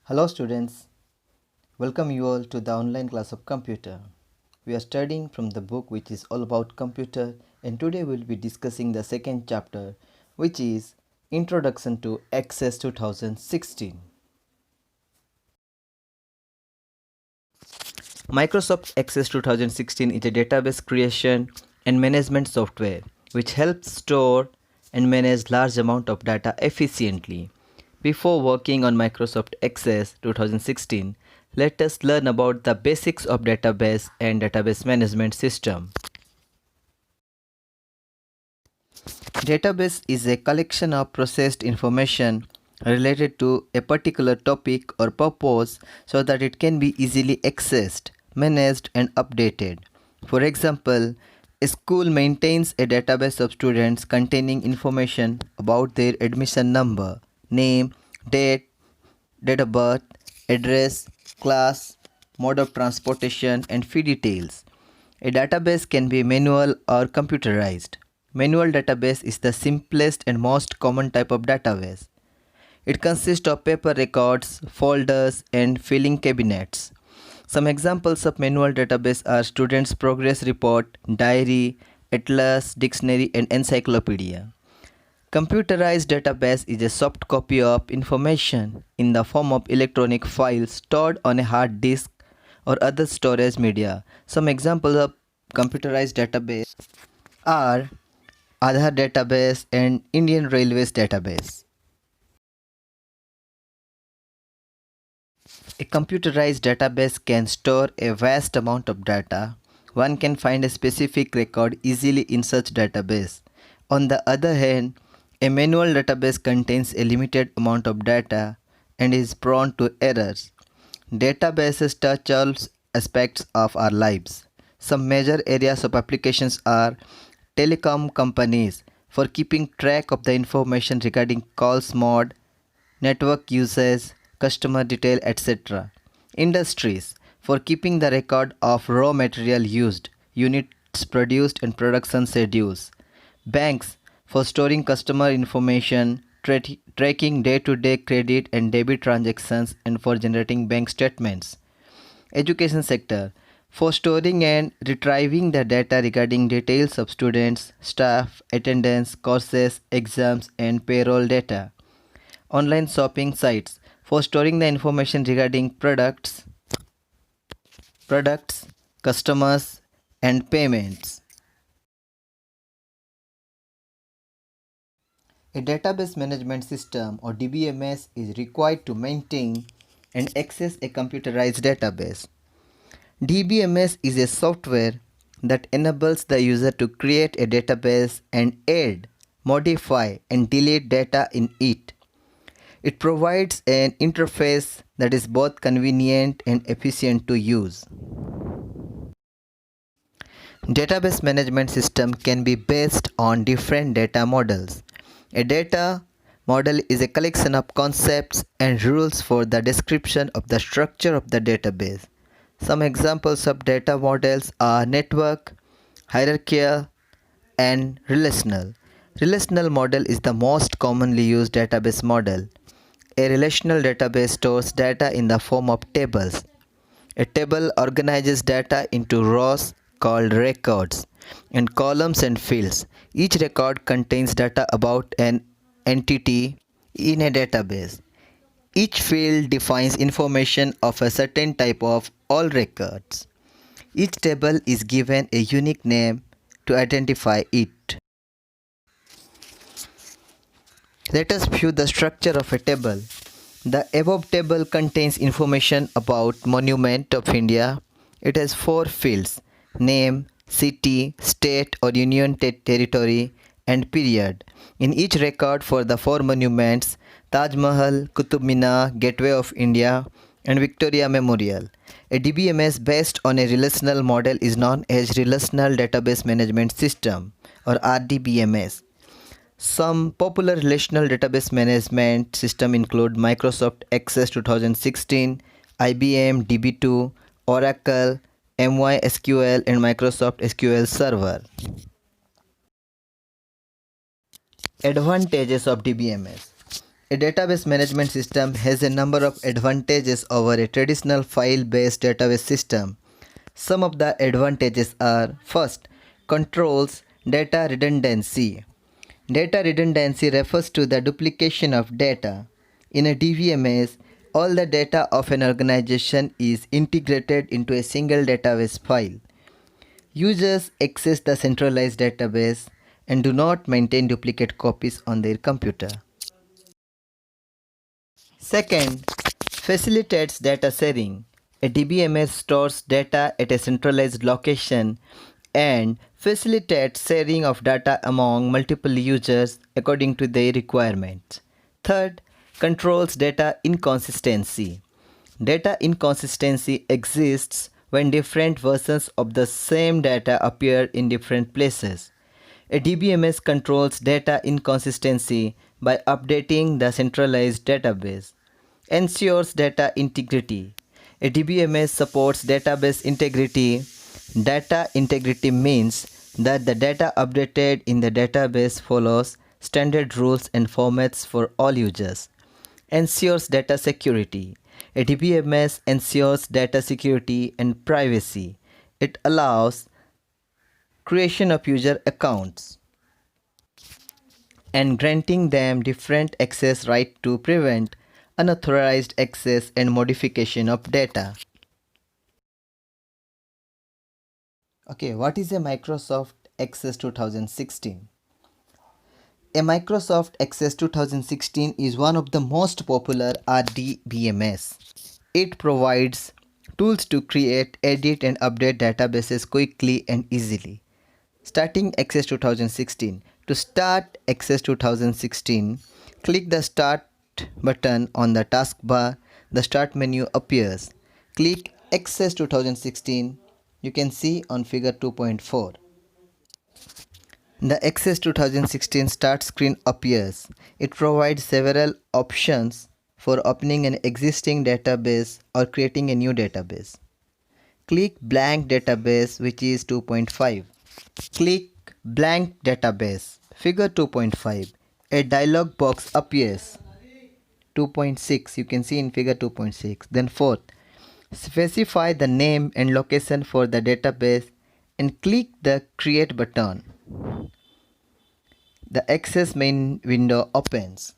Hello students, welcome you all to the online class of computer. We are studying from the book which is all about computer, and today we will be discussing the second chapter, which is Introduction to Access 2016. Microsoft Access 2016 is a database creation and management software which helps store and manage large amount of data efficiently. Before working on Microsoft Access 2016, let us learn about the basics of database and database management system. Database is a collection of processed information related to a particular topic or purpose so that it can be easily accessed, managed and updated. For example, a school maintains a database of students containing information about their admission number, name, date of birth, address, class, mode of transportation, and fee details. A database can be manual or computerized. Manual database is the simplest and most common type of database. It consists of paper records, folders, and filing cabinets. Some examples of manual database are students' progress report, diary, atlas, dictionary, and encyclopedia. Computerized database is a soft copy of information in the form of electronic files stored on a hard disk or other storage media. Some examples of computerized database are Aadhaar database and Indian Railways database. A computerized database can store a vast amount of data. One can find a specific record easily in such database. On the other hand, a manual database contains a limited amount of data and is prone to errors. Databases touch all aspects of our lives. Some major areas of applications are telecom companies for keeping track of the information regarding calls mode, network usage, customer detail, etc. Industries for keeping the record of raw material used, units produced and production schedules. Banks for storing customer information, tracking day-to-day credit and debit transactions, and for generating bank statements. Education sector for storing and retrieving the data regarding details of students, staff, attendance, courses, exams, and payroll data. Online shopping sites for storing the information regarding products, customers, and payments. A database management system or DBMS is required to maintain and access a computerized database. DBMS is a software that enables the user to create a database and add, modify, and delete data in it. It provides an interface that is both convenient and efficient to use. Database management system can be based on different data models. A data model is a collection of concepts and rules for the description of the structure of the database. Some examples of data models are network, hierarchical, and relational. Relational model is the most commonly used database model. A relational database stores data in the form of tables. A table organizes data into rows called records and columns and fields. Each record contains data about an entity in a database. Each field defines information of a certain type of all records. Each table is given a unique name to identify it. Let us view the structure of a table. The above table contains information about Monument of India. It has 4 fields: name, city, state or union territory, and period. In each record for the 4 monuments, Taj Mahal, Qutub Minar, Gateway of India, and Victoria Memorial. A DBMS based on a relational model is known as Relational Database Management System or RDBMS. Some popular relational database management systems include Microsoft Access 2016, IBM DB2, Oracle, MySQL, and Microsoft SQL Server. Advantages of DBMS. A database management system has a number of advantages over a traditional file-based database system. Some of the advantages are: first, controls data redundancy. Data redundancy refers to the duplication of data. In a DBMS, all the data of an organization is integrated into a single database file. Users access the centralized database and do not maintain duplicate copies on their computer. Second, facilitates data sharing. A DBMS stores data at a centralized location and facilitates sharing of data among multiple users according to their requirements. Third, controls data inconsistency. Data inconsistency exists when different versions of the same data appear in different places. A DBMS controls data inconsistency by updating the centralized database. Ensures data integrity. A DBMS supports database integrity. Data integrity means that the data updated in the database follows standard rules and formats for all users. Ensures data security. A DBMS ensures data security and privacy. It allows creation of user accounts and granting them different access right to prevent unauthorized access and modification of data. Okay, what is a Microsoft Access 2016? A Microsoft Access 2016 is one of the most popular RDBMS. It provides tools to create, edit and update databases quickly and easily. Starting Access 2016. To start Access 2016, click the Start button on the taskbar. The Start menu appears. Click Access 2016. You can see on figure 2.4. The Access 2016 Start screen appears. It provides several options for opening an existing database or creating a new database. Click Blank Database, which is 2.5. Click Blank Database, figure 2.5. A dialog box appears. 2.6, you can see in figure 2.6. Then fourth, specify the name and location for the database and click the Create button. The Access main window opens.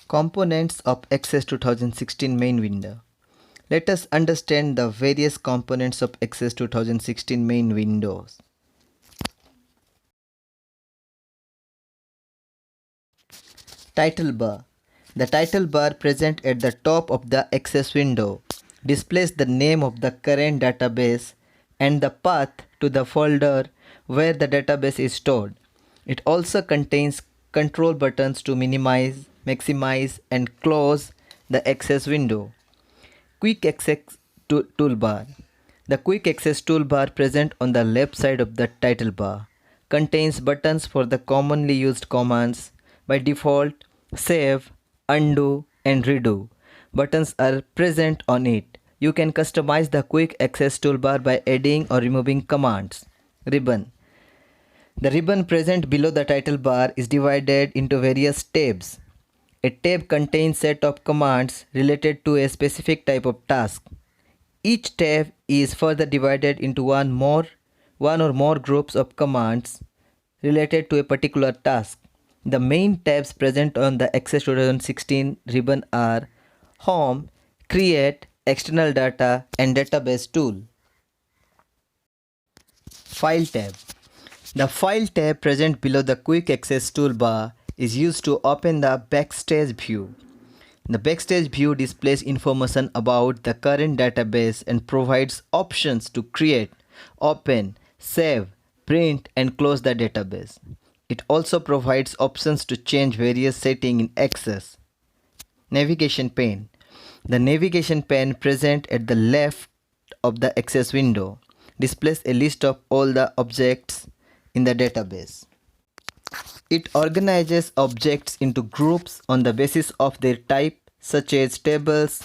Components of Access 2016 main window. Let us understand the various components of Access 2016 main windows. Title bar. The title bar present at the top of the Access window displays the name of the current database and the path to the folder where the database is stored. It also contains control buttons to minimize, maximize and close the Access window. Quick Access toolbar. The Quick Access toolbar present on the left side of the title bar contains buttons for the commonly used commands. By default, save, undo and redo buttons are present on it. You can customize the Quick Access toolbar by adding or removing commands. Ribbon. The ribbon present below the title bar is divided into various tabs. A tab contains set of commands related to a specific type of task. Each tab is further divided into one or more groups of commands related to a particular task. The main tabs present on the Access 2016 ribbon are Home, Create, External Data and Database Tool. File tab. The File tab present below the Quick Access toolbar is used to open the Backstage view. The Backstage view displays information about the current database and provides options to create, open, save, print and close the database. It also provides options to change various settings in Access. Navigation pane. The navigation pane present at the left of the Access window displays a list of all the objects in the database. It organizes objects into groups on the basis of their type, such as tables,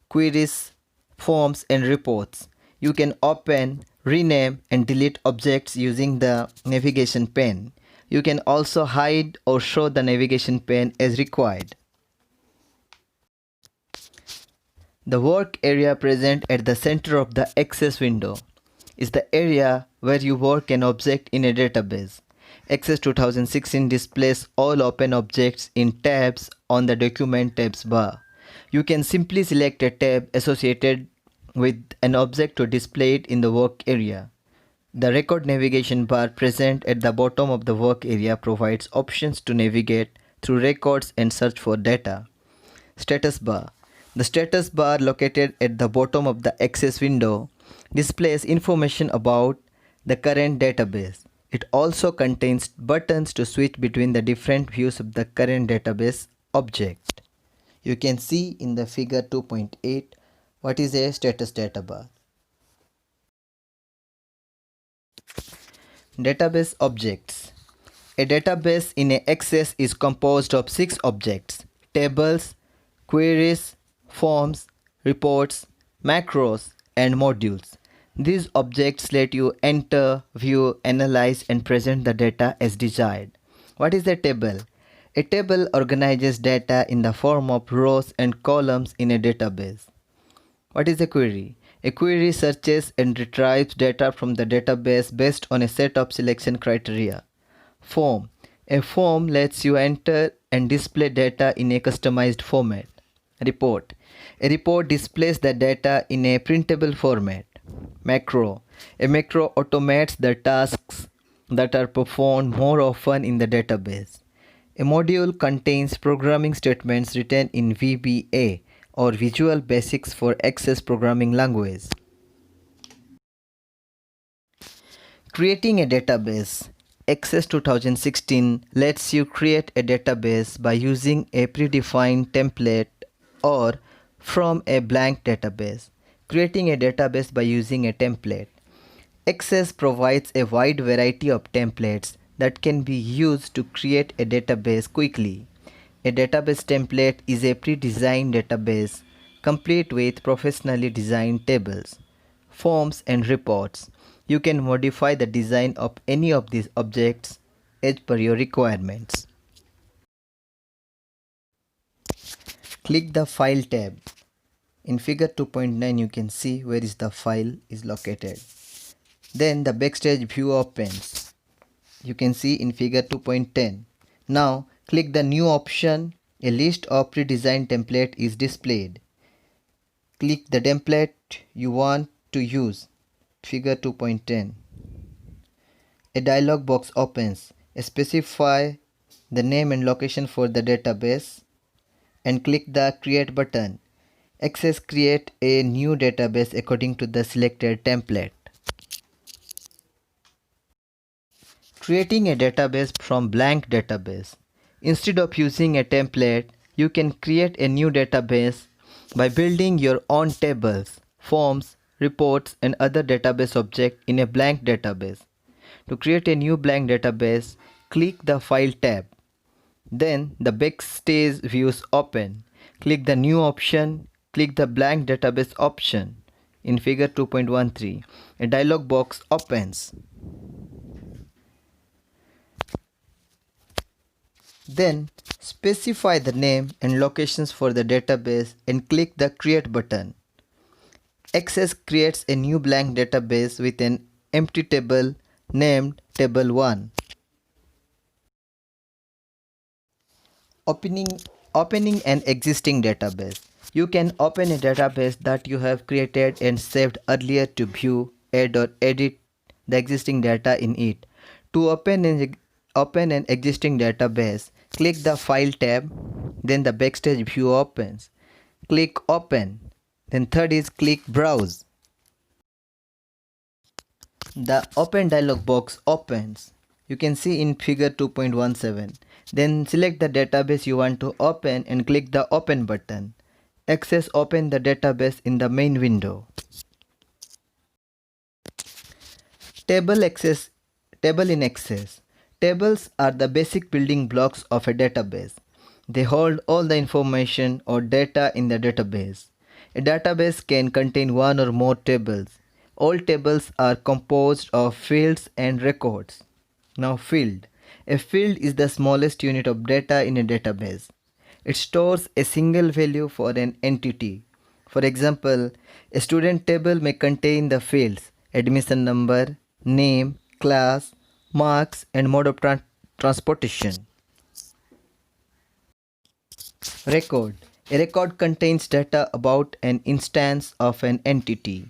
queries, forms and reports. You can open, rename and delete objects using the navigation pane. You can also hide or show the navigation pane as required. The work area present at the center of the Access window is the area where you work an object in a database. Access 2016 displays all open objects in tabs on the Document tabs bar. You can simply select a tab associated with an object to display it in the work area. The Record navigation bar present at the bottom of the work area provides options to navigate through records and search for data. Status bar. The status bar located at the bottom of the Access window displays information about the current database. It also contains buttons to switch between the different views of the current database object. You can see in the figure 2.8 what is a status data bar. Database objects. A database in Access is composed of 6 objects: tables, queries, forms, reports, macros, and modules. These objects let you enter, view, analyze, and present the data as desired. What is a table? A table organizes data in the form of rows and columns in a database. What is a query? A query searches and retrieves data from the database based on a set of selection criteria. Form. A form lets you enter and display data in a customized format. Report. A report displays the data in a printable format. Macro. A macro automates the tasks that are performed more often in the database. A module contains programming statements written in VBA or Visual Basics for Access programming language. Creating a database. Access 2016 lets you create a database by using a predefined template or from a blank database. Creating a database by using a template. Access provides a wide variety of templates that can be used to create a database quickly. A database template is a pre-designed database complete with professionally designed tables, forms, and reports. You can modify the design of any of these objects as per your requirements. Click the File tab. In figure 2.9 you can see where is the file is located. Then the Backstage view opens. You can see in figure 2.10. Now click the New option. A list of pre-designed template is displayed. Click the template you want to use. Figure 2.10. A dialog box opens. Specify the name and location for the database and click the Create button. Access create a new database according to the selected template. Creating a database from blank database. Instead of using a template, you can create a new database by building your own tables, forms, reports, and other database objects in a blank database. To create a new blank database, click the File tab. Then the Backstage views open. Click the New option. Click the Blank Database option. In figure 2.13, a dialog box opens. Then specify the name and locations for the database and click the Create button. Access creates a new blank database with an empty table named Table 1. Opening an existing database. You can open a database that you have created and saved earlier to view, add or edit the existing data in it. To open an existing database, click the File tab, then the Backstage view opens. Click Open, then third is click Browse. The Open dialog box opens. You can see in figure 2.17. Then select the database you want to open and click the Open button. Access open the database in the main window. Table in Access. Tables are the basic building blocks of a database. They hold all the information or data in the database. A database can contain one or more tables. All tables are composed of fields and records. Now field. A field is the smallest unit of data in a database. It stores a single value for an entity. For example, a student table may contain the fields admission number, name, class, marks, and mode of transportation. Record. A record contains data about an instance of an entity.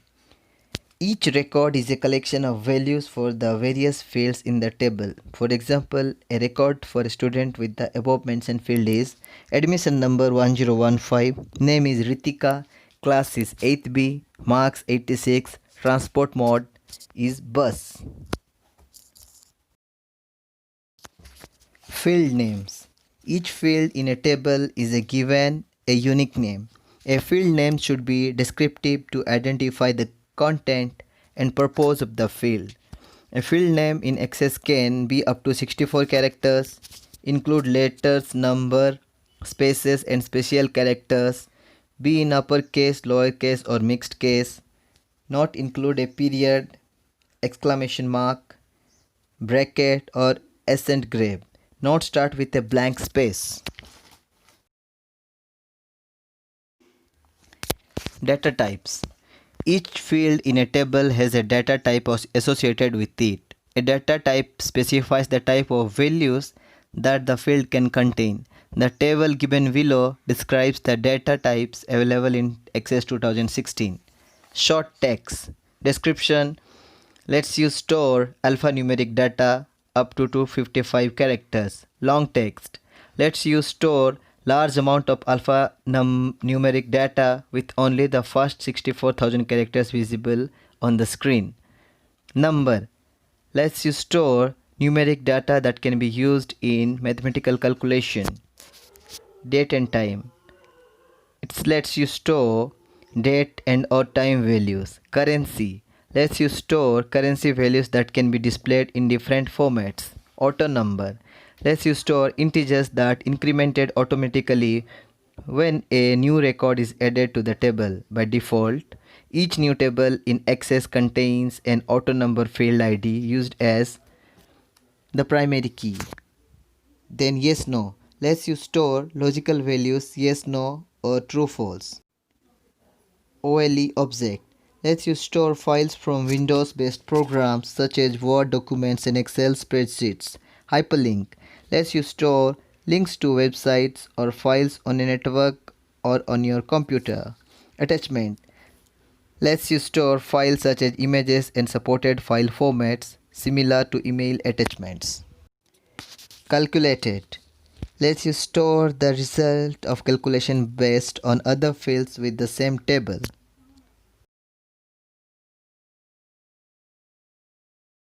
Each record is a collection of values for the various fields in the table. For example, a record for a student with the above mentioned field is admission number 1015, name is Ritika, class is 8th B, marks 86, transport mode is bus. Field names. Each field in a table is given a unique name. A field name should be descriptive to identify the content and purpose of the field. A field name in Access can be up to 64 characters, include letters, number, spaces and special characters, be in uppercase, lowercase or mixed case, not include a period, exclamation mark, bracket or accent grave, not start with a blank space. Data types. Each field in a table has a data type associated with it. A data type specifies the type of values that the field can contain. The table given below describes the data types available in Access 2016. Short text. Description lets you store alphanumeric data up to 255 characters. Long text lets you store large amount of alphanumeric data with only the first 64,000 characters visible on the screen. Number lets you store numeric data that can be used in mathematical calculation. Date and time. It lets you store date and or time values. Currency lets you store currency values that can be displayed in different formats. Auto number lets you store integers that incremented automatically when a new record is added to the table. By default, each new table in Access contains an auto number field ID used as the primary key. Then yes no lets you store logical values yes no or true false. OLE object lets you store files from Windows based programs such as Word documents and Excel spreadsheets. Hyperlink lets you store links to websites or files on a network or on your computer. Attachment lets you store files such as images and supported file formats similar to email attachments. Calculated lets you store the result of calculation based on other fields with the same table.